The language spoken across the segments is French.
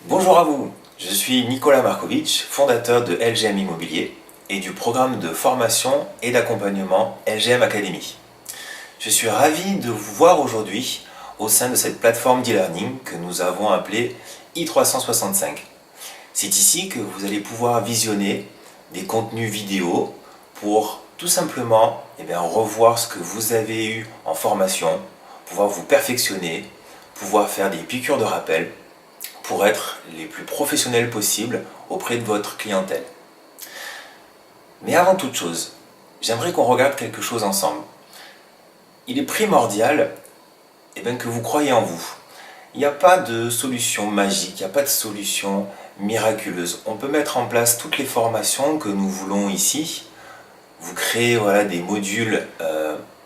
Bonjour à vous, je suis Nicolas Markovic, fondateur de LGM Immobilier et du programme de formation et d'accompagnement LGM Academy. Je suis ravi de vous voir aujourd'hui au sein de cette plateforme d'e-learning que nous avons appelée i365. C'est ici que vous allez pouvoir visionner des contenus vidéo pour tout simplement revoir ce que vous avez eu en formation, pouvoir vous perfectionner, pouvoir faire des piqûres de rappel pour être les plus professionnels possibles auprès de votre clientèle. Mais avant toute chose, j'aimerais qu'on regarde quelque chose ensemble. Il est primordial que vous croyez en vous. Il n'y a pas de solution magique, il n'y a pas de solution miraculeuse. On peut mettre en place toutes les formations que nous voulons ici. Vous créez des modules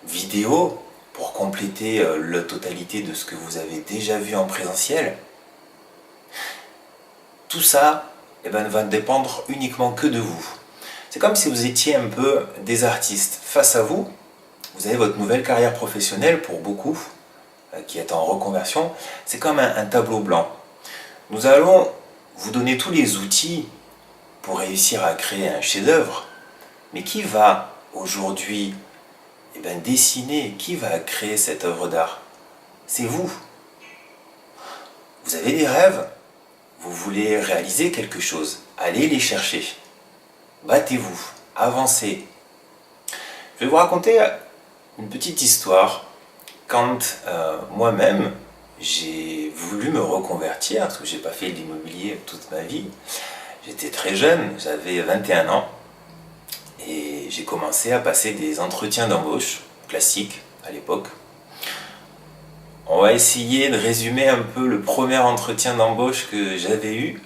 vidéo pour compléter la totalité de ce que vous avez déjà vu en présentiel. Tout ça ne va dépendre uniquement que de vous. C'est comme si vous étiez un peu des artistes. Face à vous, vous avez votre nouvelle carrière professionnelle pour beaucoup qui est en reconversion. C'est comme un tableau blanc. Nous allons vous donner tous les outils pour réussir à créer un chef-d'œuvre. Mais qui va aujourd'hui dessiner, qui va créer cette œuvre d'art? C'est vous. Vous avez des rêves, vous voulez réaliser quelque chose, allez les chercher. Battez-vous, avancez. Je vais vous raconter une petite histoire. Quand moi-même, j'ai voulu me reconvertir, parce que je n'ai pas fait de l'immobilier toute ma vie, j'étais très jeune, j'avais 21 ans, et j'ai commencé à passer des entretiens d'embauche classiques à l'époque. On va essayer de résumer un peu le premier entretien d'embauche que j'avais eu.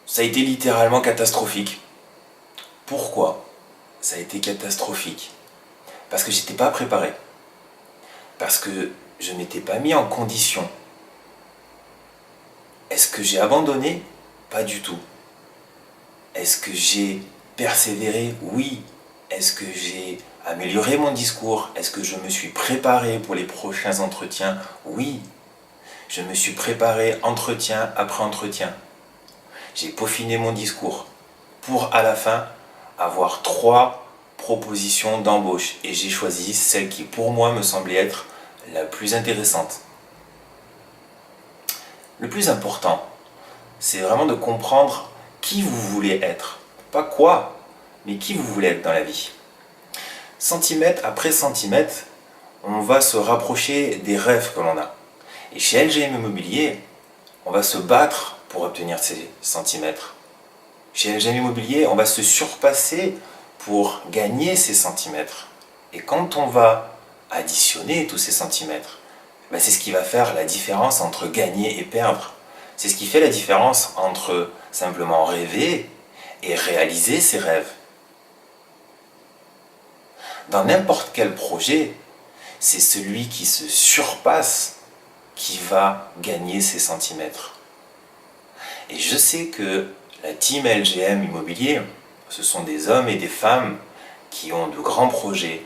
Ça a été littéralement catastrophique. Pourquoi ça a été catastrophique? Parce que j'étais pas préparé. Parce que je m'étais pas mis en condition. Est-ce que j'ai abandonné? Pas du tout. Est-ce que j'ai persévéré? Oui. Est-ce que j'ai amélioré mon discours? Est-ce que je me suis préparé pour les prochains entretiens? Oui. Je me suis préparé entretien après entretien. J'ai peaufiné mon discours pour à la fin avoir 3 propositions d'embauche et j'ai choisi celle qui pour moi me semblait être la plus intéressante. Le plus important, c'est vraiment de comprendre qui vous voulez être. Pas quoi, mais qui vous voulez être dans la vie. Centimètre après centimètre, on va se rapprocher des rêves que l'on a. Et chez LGM Immobilier, on va se battre pour obtenir ces centimètres. Chez LGM Immobilier, on va se surpasser pour gagner ces centimètres. Et quand on va additionner tous ces centimètres, c'est ce qui va faire la différence entre gagner et perdre. C'est ce qui fait la différence entre simplement rêver et réaliser ses rêves. Dans n'importe quel projet, c'est celui qui se surpasse qui va gagner ses centimètres. Et je sais que la team LGM Immobilier, ce sont des hommes et des femmes qui ont de grands projets,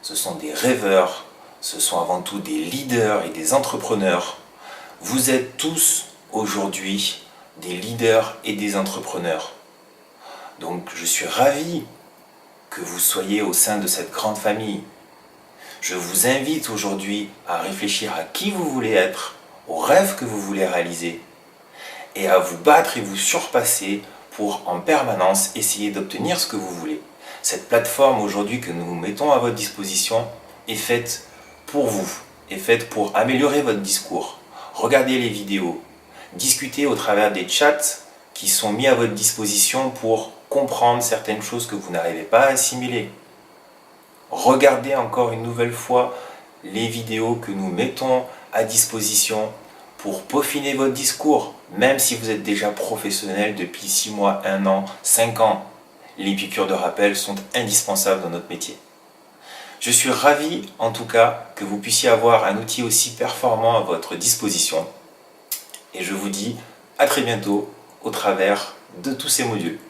ce sont des rêveurs, ce sont avant tout des leaders et des entrepreneurs. Vous êtes tous aujourd'hui des leaders et des entrepreneurs. Donc je suis ravi que vous soyez au sein de cette grande famille. Je vous invite aujourd'hui à réfléchir à qui vous voulez être, aux rêves que vous voulez réaliser, et à vous battre et vous surpasser pour en permanence essayer d'obtenir ce que vous voulez. Cette plateforme aujourd'hui que nous mettons à votre disposition est faite pour vous, est faite pour améliorer votre discours. Regardez les vidéos, discutez au travers des chats qui sont mis à votre disposition pour comprendre certaines choses que vous n'arrivez pas à assimiler. Regardez encore une nouvelle fois les vidéos que nous mettons à disposition pour peaufiner votre discours, même si vous êtes déjà professionnel depuis 6 mois, 1 an, 5 ans. Les piqûres de rappel sont indispensables dans notre métier. Je suis ravi en tout cas que vous puissiez avoir un outil aussi performant à votre disposition et je vous dis à très bientôt au travers de tous ces modules.